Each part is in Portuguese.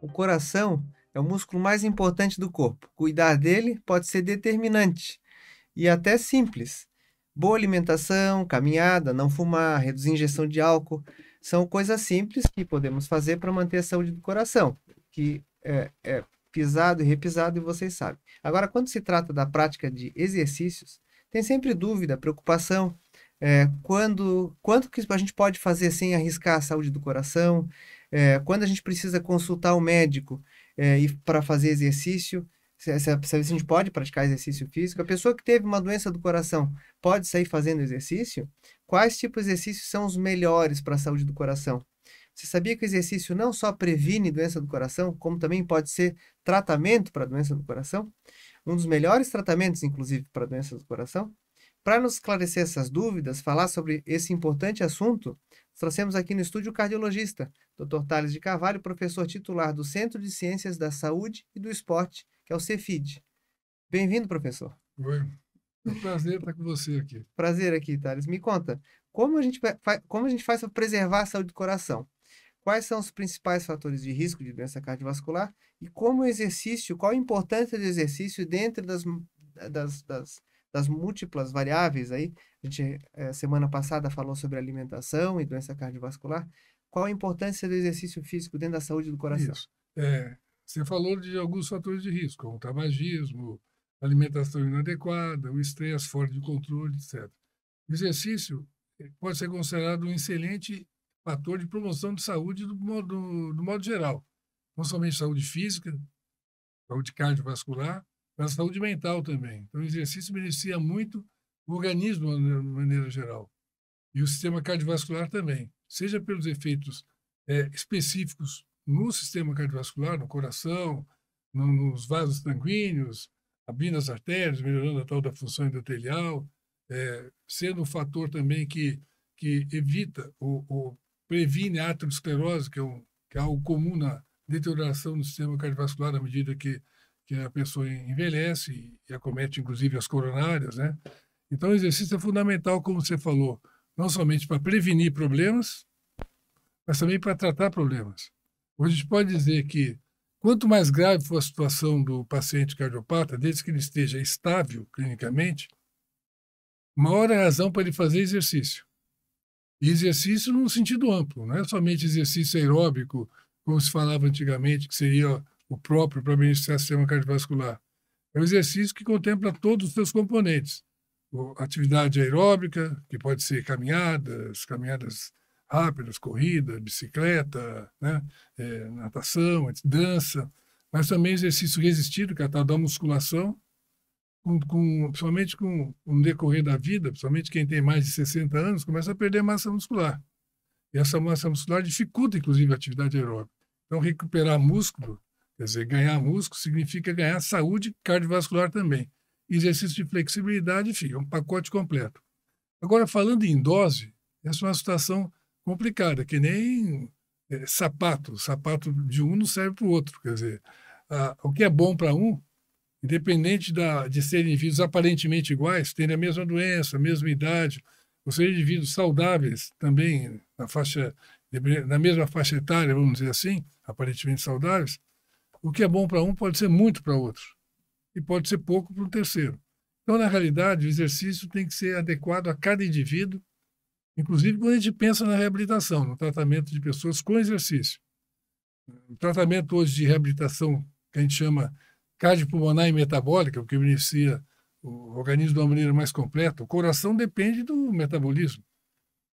O coração é o músculo mais importante do corpo. Cuidar dele pode ser determinante e até simples. Boa alimentação, caminhada, não fumar, reduzir a ingestão de álcool, são coisas simples que podemos fazer para manter a saúde do coração, que é pisado e repisado e vocês sabem. Agora, quando se trata da prática de exercícios, tem sempre dúvida, preocupação, quanto que a gente pode fazer sem arriscar a saúde do coração, quando a gente precisa consultar o médico e para fazer exercício, se a gente pode praticar exercício físico. A pessoa que teve uma doença do coração pode sair fazendo exercício? Quais tipos de exercícios são os melhores para a saúde do coração? Você sabia que o exercício não só previne doença do coração, como também pode ser tratamento para a doença do coração? Um dos melhores tratamentos, inclusive, para a doença do coração? Para nos esclarecer essas dúvidas, falar sobre esse importante assunto, trouxemos aqui no estúdio o cardiologista, Dr. Thales de Carvalho, professor titular do Centro de Ciências da Saúde e do Esporte, que é o Cefid. Bem-vindo, professor. Oi, é um prazer estar com você aqui. Prazer aqui, Thales. Me conta, como a gente faz para preservar a saúde do coração? Quais são os principais fatores de risco de doença cardiovascular e como o exercício, qual a importância do exercício dentro das, das, das múltiplas variáveis aí? A gente, semana passada, falou sobre alimentação e doença cardiovascular. Qual a importância do exercício físico dentro da saúde do coração? Isso. Você falou de alguns fatores de risco, como o tabagismo, alimentação inadequada, o estresse fora de controle, etc. O exercício pode ser considerado um excelente fator de promoção de saúde do modo geral. Não somente saúde física, saúde cardiovascular, mas saúde mental também. Então, o exercício beneficia muito o organismo de maneira geral. E o sistema cardiovascular também, seja pelos efeitos específicos no sistema cardiovascular, no coração, nos vasos sanguíneos, abrindo as artérias, melhorando a tal da função endotelial, sendo um fator também que evita ou previne a aterosclerose, que é algo comum na deterioração do sistema cardiovascular à medida que a pessoa envelhece e acomete, inclusive, as coronárias, né? Então, o exercício é fundamental, como você falou, não somente para prevenir problemas, mas também para tratar problemas. Hoje a gente pode dizer que quanto mais grave for a situação do paciente cardiopata, desde que ele esteja estável clinicamente, maior é a razão para ele fazer exercício. E exercício no sentido amplo, não é somente exercício aeróbico, como se falava antigamente, que seria o próprio para beneficiar o sistema cardiovascular. É um exercício que contempla todos os seus componentes. Atividade aeróbica, que pode ser caminhadas rápidas, corrida, bicicleta, né? Natação, dança, mas também exercício resistido, que é a tal da musculação, principalmente com o decorrer da vida, principalmente quem tem mais de 60 anos, começa a perder massa muscular. E essa massa muscular dificulta, inclusive, a atividade aeróbica. Então, recuperar músculo, quer dizer, ganhar músculo, significa ganhar saúde cardiovascular também. Exercício de flexibilidade, enfim, é um pacote completo. Agora, falando em dose, essa é uma situação complicada, que nem sapato. Sapato de um não serve para o outro. Quer dizer, o que é bom para um, independente de serem indivíduos aparentemente iguais, terem a mesma doença, a mesma idade, ou serem indivíduos saudáveis também, na mesma faixa etária, vamos dizer assim, aparentemente saudáveis, o que é bom para um pode ser muito para outro e pode ser pouco para um terceiro. Então, na realidade, o exercício tem que ser adequado a cada indivíduo, inclusive quando a gente pensa na reabilitação, no tratamento de pessoas com exercício. O tratamento hoje de reabilitação, que a gente chama cardiopulmonar e metabólica, o que beneficia o organismo de uma maneira mais completa. O coração depende do metabolismo.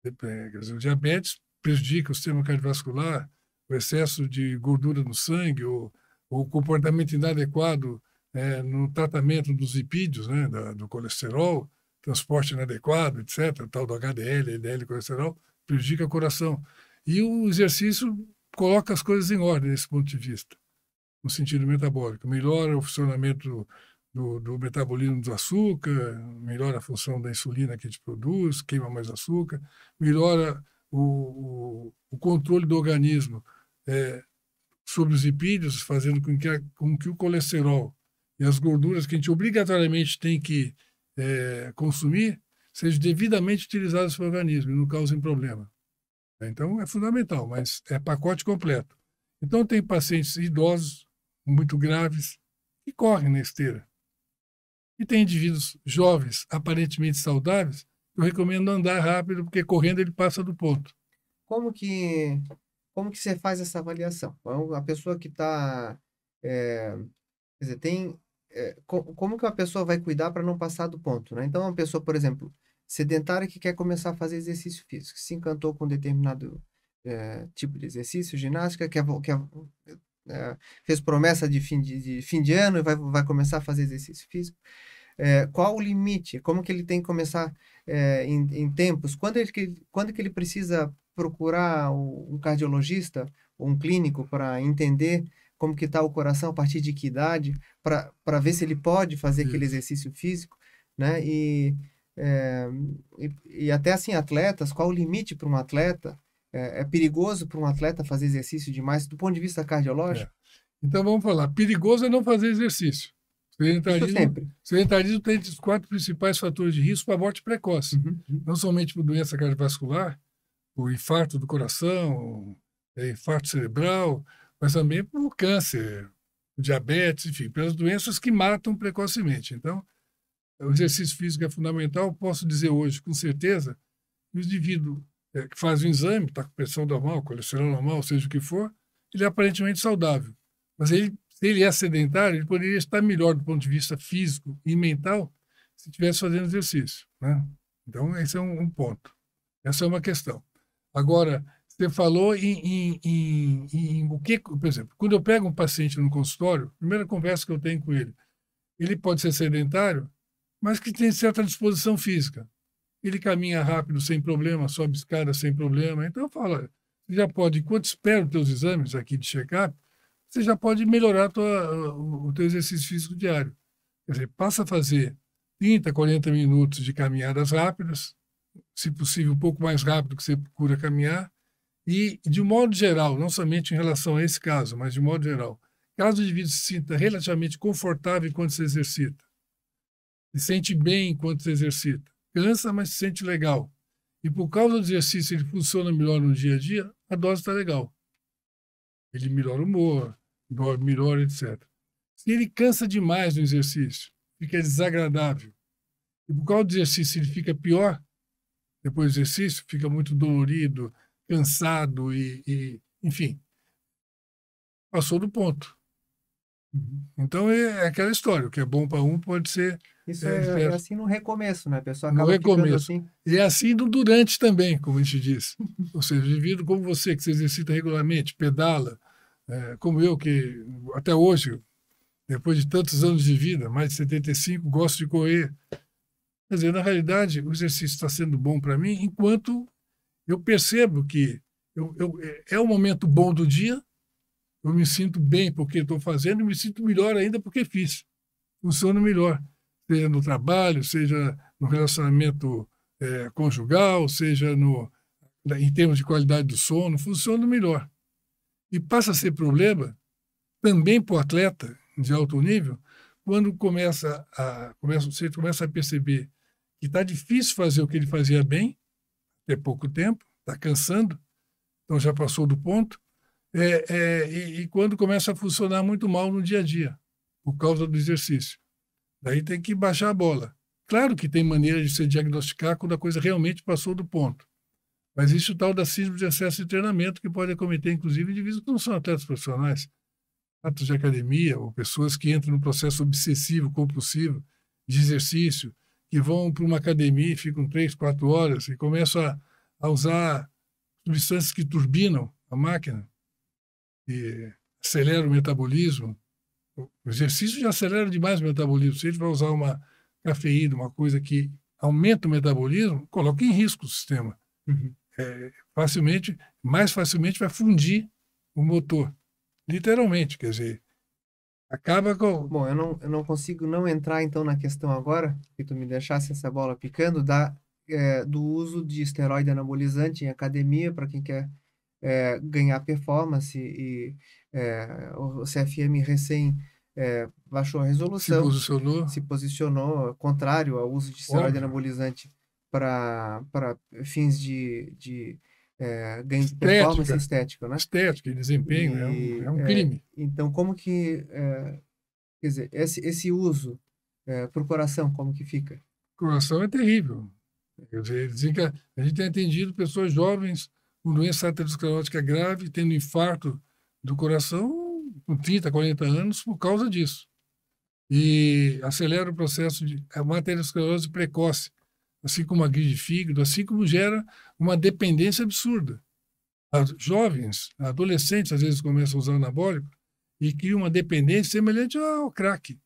Quer dizer, o diabetes prejudica o sistema cardiovascular, o excesso de gordura no sangue, ou o comportamento inadequado no tratamento dos lipídios, né, do colesterol, transporte inadequado, etc., tal do HDL, LDL, colesterol, prejudica o coração. E o exercício coloca as coisas em ordem nesse ponto de vista, no sentido metabólico. Melhora o funcionamento do metabolismo do açúcar, melhora a função da insulina que a gente produz, queima mais açúcar, melhora o controle do organismo sobre os lipídios, fazendo com que o colesterol e as gorduras que a gente obrigatoriamente tem que consumir sejam devidamente utilizadas pelo organismo e não causem problema. Então, é fundamental, mas é pacote completo. Então, tem pacientes idosos, muito graves, que correm na esteira. E tem indivíduos jovens, aparentemente saudáveis, eu recomendo andar rápido, porque correndo ele passa do ponto. Como que, como que você faz essa avaliação? Então, a pessoa que está, quer dizer, como que a pessoa vai cuidar para não passar do ponto, né? Então, uma pessoa, por exemplo, sedentária que quer começar a fazer exercício físico, se encantou com determinado tipo de exercício, ginástica, fez promessa de fim de ano e vai começar a fazer exercício físico. Qual o limite? Como que ele tem que começar em tempos? Quando que ele precisa procurar um cardiologista ou um clínico para entender como que está o coração, a partir de que idade, para ver se ele pode fazer aquele Isso. exercício físico, né? É, e até assim, atletas, qual o limite para um atleta? É perigoso para um atleta fazer exercício demais do ponto de vista É. cardiológico? Então, vamos falar. Perigoso é não fazer exercício. Isso Sedentarismo, sempre. sedentarismo tem os 4 principais fatores de risco para a morte precoce. Uhum. Não somente por doença cardiovascular, por infarto do coração, infarto cerebral, mas também por câncer, diabetes, enfim, pelas doenças que matam precocemente. Então, o exercício físico é fundamental. Posso dizer hoje, com certeza, que o indivíduo que faz o exame, está com pressão normal, colesterol normal, seja o que for, ele é aparentemente saudável. Mas ele, se ele é sedentário, ele poderia estar melhor do ponto de vista físico e mental se estivesse fazendo exercício, né? Então, esse é um ponto. Essa é uma questão. Agora, você falou em o que, por exemplo, quando eu pego um paciente no consultório, a primeira conversa que eu tenho com ele pode ser sedentário, mas que tem certa disposição física. Ele caminha rápido sem problema, sobe escada sem problema. Então, eu falo, você já pode, enquanto espera os teus exames aqui de check-up, você já pode melhorar o teu exercício físico diário. Quer dizer, passa a fazer 30, 40 minutos de caminhadas rápidas, se possível, um pouco mais rápido que você procura caminhar, e, de um modo geral, não somente em relação a esse caso, mas de modo geral, caso o indivíduo se sinta relativamente confortável enquanto se exercita, se sente bem enquanto se exercita, cansa, mas se sente legal, e por causa do exercício ele funciona melhor no dia a dia, a dose está legal. Ele melhora o humor, dorme melhor, etc. Se ele cansa demais no exercício, fica desagradável, e por causa do exercício ele fica pior, depois do exercício, fica muito dolorido, cansado enfim, passou do ponto. Então é aquela história, o que é bom para um pode ser Isso é diverso assim no recomeço, né? A pessoa no acaba ficando recomeço. assim. E é assim no durante também, como a gente diz. Ou seja, o indivíduo como você, que se exercita regularmente, pedala, como eu, que até hoje, depois de tantos anos de vida, mais de 75, gosto de correr. Quer dizer, na realidade, o exercício está sendo bom para mim enquanto eu percebo que é um momento bom do dia, eu me sinto bem porque estou fazendo e me sinto melhor ainda porque fiz. Funciona melhor, seja no trabalho, seja no relacionamento conjugal, seja em termos de qualidade do sono, funciona melhor. E passa a ser problema também para o atleta de alto nível quando você começa a perceber que está difícil fazer o que ele fazia bem, até pouco tempo, está cansando, então já passou do ponto, e quando começa a funcionar muito mal no dia a dia, por causa do exercício. Daí tem que baixar a bola. Claro que tem maneira de se diagnosticar quando a coisa realmente passou do ponto. Mas isso é o tal da síndrome de excesso de treinamento, que pode acometer, inclusive, indivíduos que não são atletas profissionais, atletas de academia, ou pessoas que entram no processo obsessivo, compulsivo, de exercício, que vão para uma academia e ficam 3, 4 horas e começam a usar substâncias que turbinam a máquina e aceleram o metabolismo. O exercício já acelera demais o metabolismo. Se ele vai usar uma cafeína, uma coisa que aumenta o metabolismo, coloca em risco o sistema. Uhum. Mais facilmente vai fundir o motor. Literalmente, quer dizer, acaba com... Bom, eu não consigo não entrar então na questão agora, que tu me deixasse essa bola picando, do uso de esteroide anabolizante em academia para quem quer ganhar performance o CFM recém baixou a Se resolução, posicionou, se posicionou contrário ao uso de esteroide óbvio. anabolizante para fins de ganho de performance Estética, estética, né? estética e desempenho E, é um crime. então, como que, quer dizer, esse uso para o coração, como que fica? O coração é terrível. Quer dizer, dizem que a gente tem atendido pessoas jovens com doença aterosclerótica grave, tendo infarto do coração com 30, 40 anos por causa disso. E acelera o processo de uma aterosclerose precoce, assim como a gripe de fígado, assim como gera uma dependência absurda. As jovens, adolescentes, às vezes começam a usar anabólico e criam uma dependência semelhante ao crack.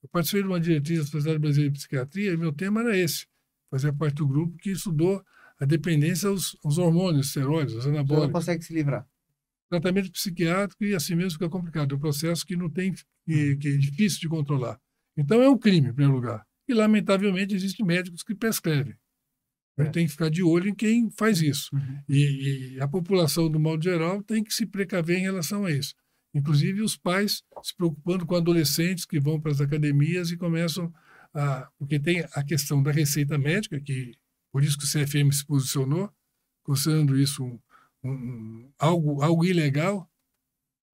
Eu participei de uma diretriz da Sociedade Brasileira de Psiquiatria e meu tema era esse, fazer parte do grupo que estudou a dependência aos hormônios, esteroides, aos Você não anabólicos. consegue se livrar. Tratamento psiquiátrico e assim mesmo fica complicado. É um processo que não tem, que é difícil de controlar. Então é um crime, em primeiro lugar. E, lamentavelmente, existem médicos que prescrevem. A gente tem que ficar de olho em quem faz isso. E a população, do modo geral, tem que se precaver em relação a isso. Inclusive os pais se preocupando com adolescentes que vão para as academias e começam a... Porque tem a questão da receita médica, que por isso que o CFM se posicionou, considerando isso algo ilegal.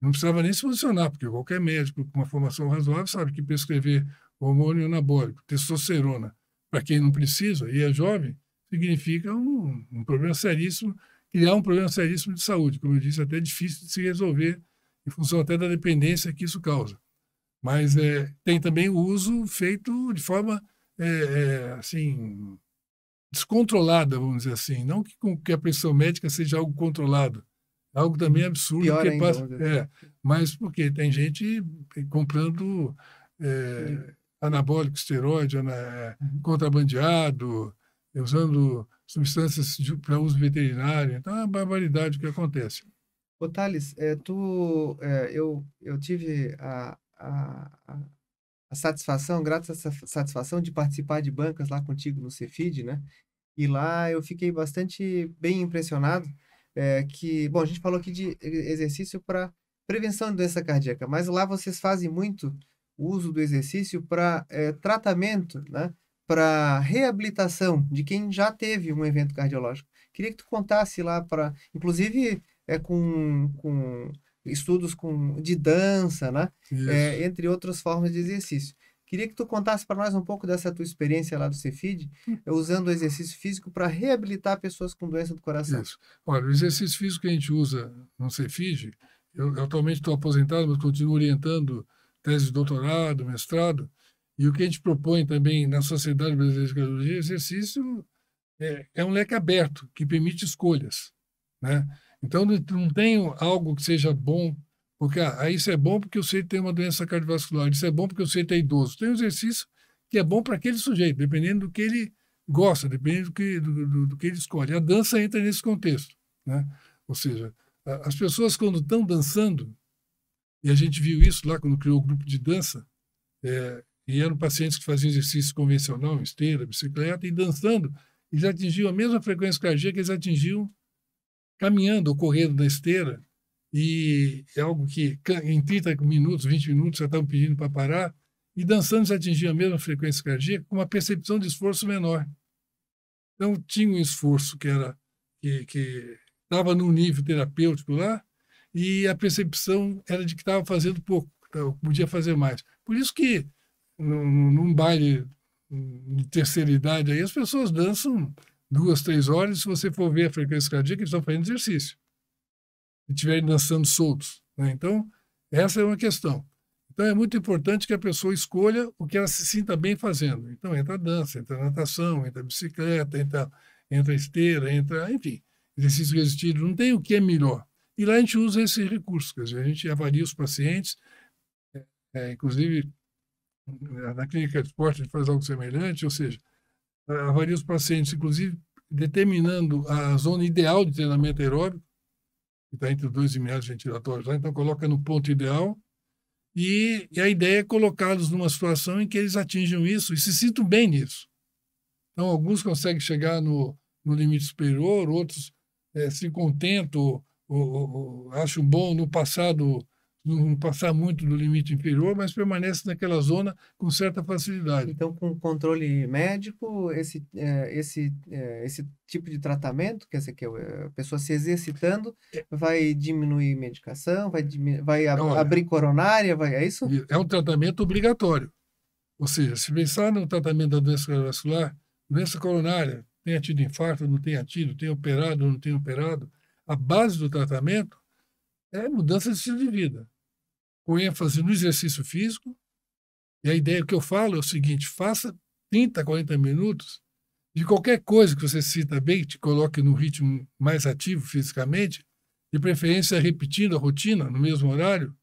Não precisava nem se posicionar, porque qualquer médico com uma formação razoável sabe que prescrever hormônio anabólico, testosterona, para quem não precisa e é jovem, significa um problema seríssimo, criar um problema seríssimo de saúde, como eu disse, até difícil de se resolver, em função até da dependência que isso causa. Mas tem também o uso feito de forma, assim, descontrolada, vamos dizer assim. Não que a prescrição médica seja algo controlado, algo também absurdo, Pior porque ainda, passa, vamos dizer assim. mas porque tem gente comprando anabólico, esteroide, contrabandeado, usando substâncias para uso veterinário. Então é uma barbaridade o que acontece. Ô, Thales, eu tive a satisfação, grata essa satisfação de participar de bancas lá contigo no Cefid, né? E lá eu fiquei bastante bem impressionado, bom, a gente falou aqui de exercício para prevenção de doença cardíaca, mas lá vocês fazem muito uso do exercício para tratamento, né? Para reabilitação de quem já teve um evento cardiológico. Queria que tu contasse lá para, inclusive, com estudos de dança, né? Isso. Entre outras formas de exercício. Queria que tu contasse para nós um pouco dessa tua experiência lá do Cefid, usando o exercício físico para reabilitar pessoas com doença do coração. Isso. Olha, o exercício físico que a gente usa no Cefid, eu atualmente estou aposentado, mas continuo orientando tese de doutorado, mestrado, e o que a gente propõe também na Sociedade Brasileira de Cardiologia, exercício é um leque aberto, que permite escolhas, né? Então, não tem algo que seja bom, porque isso é bom porque o sujeito tem uma doença cardiovascular, isso é bom porque o sujeito é idoso. Tem um exercício que é bom para aquele sujeito, dependendo do que ele gosta, dependendo do que ele escolhe. A dança entra nesse contexto, né? Ou seja, as pessoas quando estão dançando, e a gente viu isso lá quando criou o grupo de dança, e eram pacientes que faziam exercício convencional, esteira, bicicleta, e dançando, eles atingiam a mesma frequência cardíaca que eles atingiam caminhando ou correndo na esteira, e é algo que em 30 minutos, 20 minutos já estavam pedindo para parar, e dançando eles atingiam a mesma frequência cardíaca com uma percepção de esforço menor. Então tinha um esforço que estava num nível terapêutico lá, e a percepção era de que estava fazendo pouco, então, podia fazer mais. Por isso que num baile de terceira idade aí, as pessoas dançam 2, 3 horas, e se você for ver a frequência cardíaca, eles estão fazendo exercício. Se estiverem dançando soltos, né? Então, essa é uma questão. Então, é muito importante que a pessoa escolha o que ela se sinta bem fazendo. Então, entra a dança, entra a natação, entra a bicicleta, entra a esteira, enfim, exercício resistido. Não tem o que é melhor. E lá a gente usa esse recurso, quer dizer, a gente avalia os pacientes, inclusive, na clínica de esporte a gente faz algo semelhante, ou seja, avalia os pacientes, inclusive determinando a zona ideal de treinamento aeróbico, que está entre os 2 meados ventilatórios lá, então coloca no ponto ideal, e a ideia é colocá-los numa situação em que eles atinjam isso e se sintam bem nisso. Então, alguns conseguem chegar no limite superior, outros se contentam ou acham bom no passado não passar muito do limite inferior, mas permanece naquela zona com certa facilidade. Então, com controle médico, esse tipo de tratamento, quer dizer, que a pessoa se exercitando, vai diminuir medicação, vai Olha, abrir coronária, é isso? é um tratamento obrigatório. Ou seja, se pensar no tratamento da doença cardiovascular, doença coronária, tenha tido infarto, não tenha tido, tenha operado, não tenha operado, a base do tratamento é mudança de estilo de vida, com ênfase no exercício físico. E a ideia que eu falo é o seguinte: faça 30, 40 minutos de qualquer coisa que você se sinta bem, te coloque no ritmo mais ativo fisicamente, de preferência repetindo a rotina no mesmo horário,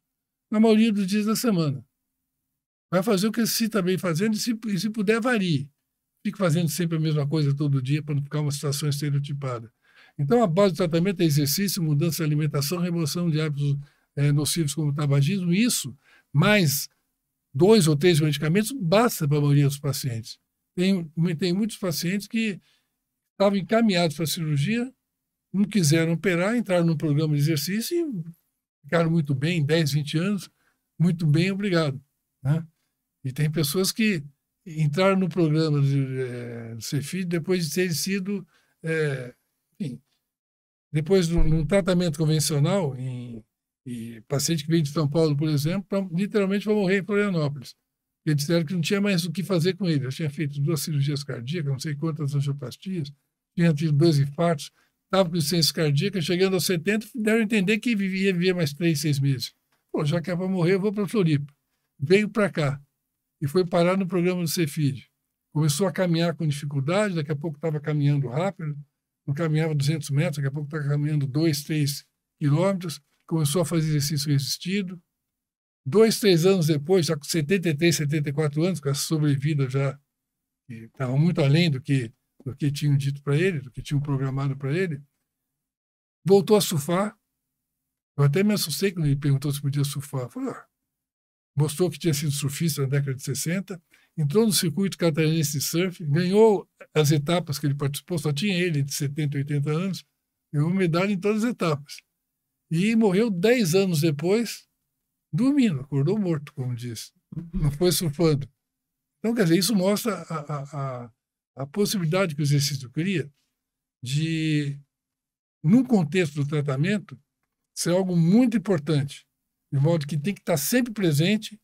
na maioria dos dias da semana. Vai fazer o que você se sinta bem fazendo e se puder, varie. Fique fazendo sempre a mesma coisa todo dia para não ficar uma situação estereotipada. Então, a base do tratamento é exercício, mudança de alimentação, remoção de hábitos nocivos como o tabagismo. Isso, mais 2 ou 3 medicamentos, basta para a maioria dos pacientes. Tem muitos pacientes que estavam encaminhados para a cirurgia, não quiseram operar, entraram num programa de exercício e ficaram muito bem, 10, 20 anos, muito bem, obrigado. Né? E tem pessoas que entraram no programa do Cefid depois de terem sido, enfim, depois de um tratamento convencional, e paciente que veio de São Paulo, por exemplo, literalmente vai morrer em Florianópolis. Eles disseram que não tinha mais o que fazer com ele. Eu tinha feito 2 cirurgias cardíacas, não sei quantas angioplastias, tinha tido 2 infartos, estava com insuficiência cardíaca, chegando aos 70, deram a entender que ia viver mais 3, 6 meses. Pô, já que é para morrer, eu vou para Floripa. Veio para cá e foi parar no programa do Cefid. Começou a caminhar com dificuldade, daqui a pouco estava caminhando rápido, não caminhava 200 metros, daqui a pouco estava caminhando 2, 3 quilômetros, começou a fazer exercício resistido. 2, 3 anos depois, já com 73, 74 anos, com essa sobrevida já que estava muito além do que tinham dito para ele, do que tinham programado para ele, voltou a surfar. Eu até me assustei quando ele perguntou se podia surfar. Falei, mostrou que tinha sido surfista na década de 60, entrou no circuito catarinense de surf, ganhou as etapas que ele participou, só tinha ele de 70, 80 anos, ganhou medalha em todas as etapas. E morreu 10 anos depois, dormindo, acordou morto, como disse. Não foi surfando. Então, quer dizer, isso mostra a possibilidade que o exercício cria de, num contexto do tratamento, ser algo muito importante, de modo que tem que estar sempre presente,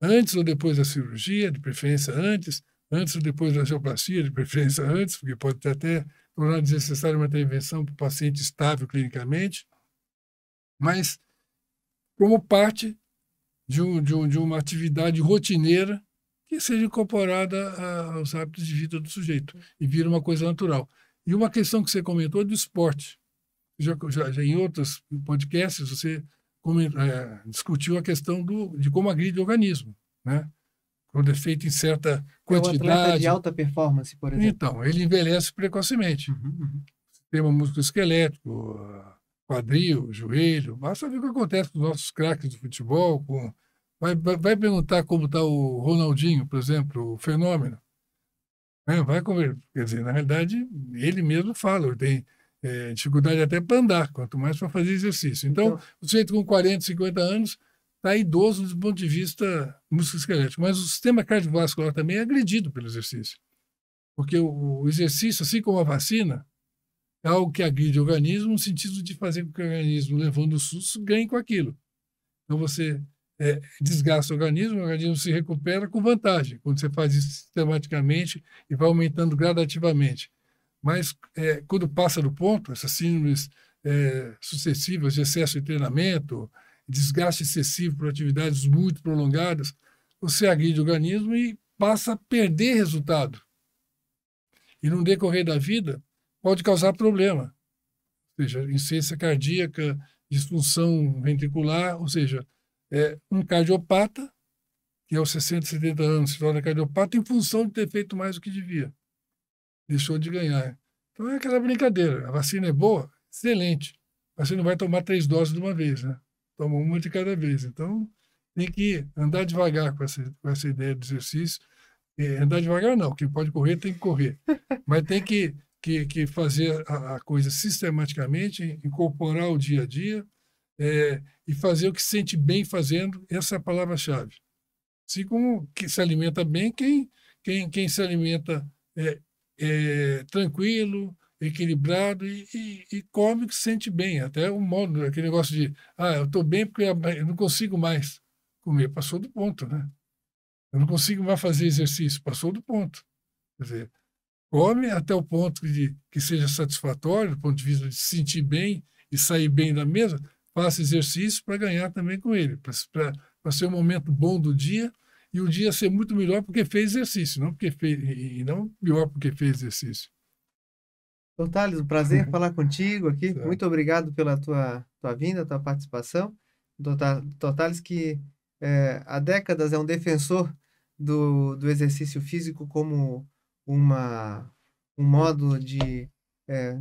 antes ou depois da cirurgia, de preferência antes ou depois da angioplastia, de preferência antes, porque pode até tornar desnecessária uma intervenção para o paciente estável clinicamente, mas como parte de uma atividade rotineira que seja incorporada aos hábitos de vida do sujeito e vira uma coisa natural. E uma questão que você comentou é do esporte. Já em outros podcasts você discutiu a questão de como agride o organismo, né? Quando é feito em certa quantidade. É o atleta de alta performance, por exemplo. Então, ele envelhece precocemente. Sistema musculoesquelético, quadril, joelho. Basta ver o que acontece com os nossos craques de futebol. Vai perguntar como está o Ronaldinho, por exemplo, o fenômeno. Vai conversar. Quer dizer, na realidade, ele mesmo fala, ele tem dificuldade até para andar, quanto mais para fazer exercício. Então, o sujeito com 40, 50 anos está idoso do ponto de vista musculoesquelético. Mas o sistema cardiovascular também é agredido pelo exercício. Porque o exercício, assim como a vacina, é algo que agride o organismo no sentido de fazer com que o organismo, levando o susto, ganhe com aquilo. Então, você desgasta o organismo se recupera com vantagem, quando você faz isso sistematicamente e vai aumentando gradativamente. Mas, quando passa do ponto, essas síndromes sucessivas de excesso de treinamento, desgaste excessivo por atividades muito prolongadas, você agride o organismo e passa a perder resultado. E no decorrer da vida, pode causar problema. Ou seja, insuficiência cardíaca, disfunção ventricular, ou seja, um cardiopata, que aos 60, 70 anos se torna cardiopata em função de ter feito mais do que devia. Deixou de ganhar. Então é aquela brincadeira. A vacina é boa? Excelente. Mas você não vai tomar 3 doses de uma vez, né? Toma uma de cada vez. Então tem que andar devagar com essa ideia de exercício. Andar devagar não, quem pode correr tem que correr. Mas tem que fazer a coisa sistematicamente, incorporar o dia a dia, e fazer o que se sente bem fazendo, essa é a palavra-chave. Assim como que se alimenta bem, quem se alimenta tranquilo, equilibrado e come o que se sente bem. Até o modo, aquele negócio de, eu estou bem porque eu não consigo mais comer. Passou do ponto, né? Eu não consigo mais fazer exercício. Passou do ponto. Quer dizer, come até o ponto de que seja satisfatório, do ponto de vista de se sentir bem e sair bem da mesa, faça exercício para ganhar também com ele, para ser um momento bom do dia e o dia ser muito melhor porque fez exercício, não porque fez, e não pior porque fez exercício. Então, Thales, um prazer falar contigo aqui. Tá. Muito obrigado pela tua vinda, tua participação. Doutor Thales, que há décadas é um defensor do exercício físico como um modo eh,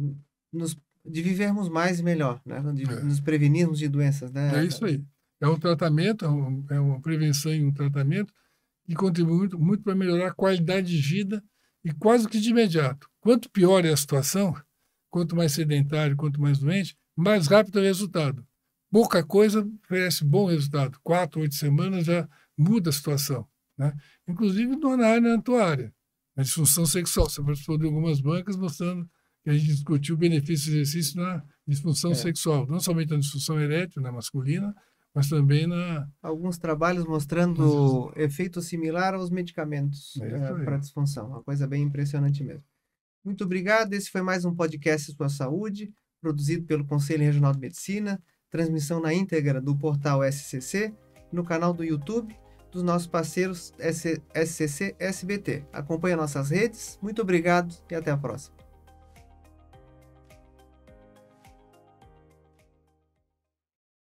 de vivermos mais e melhor, né? De nos prevenirmos de doenças, né? É isso aí. É um tratamento, é uma prevenção e um tratamento que contribui muito, muito para melhorar a qualidade de vida e quase que de imediato. Quanto pior é a situação, quanto mais sedentário, quanto mais doente, mais rápido é o resultado. Pouca coisa oferece bom resultado. 4, 8 semanas já muda a situação, né? Inclusive na tua área. A disfunção sexual. Você participou de algumas bancas mostrando que a gente discutiu o benefício do exercício na disfunção sexual. Não somente na disfunção erétil, na masculina, mas também alguns trabalhos mostrando efeito similar aos medicamentos para disfunção. Uma coisa bem impressionante mesmo. Muito obrigado. Esse foi mais um podcast Sua Saúde, produzido pelo Conselho Regional de Medicina, transmissão na íntegra do portal SCC, no canal do YouTube dos nossos parceiros SCC SBT. Acompanhe nossas redes. Muito obrigado e até a próxima.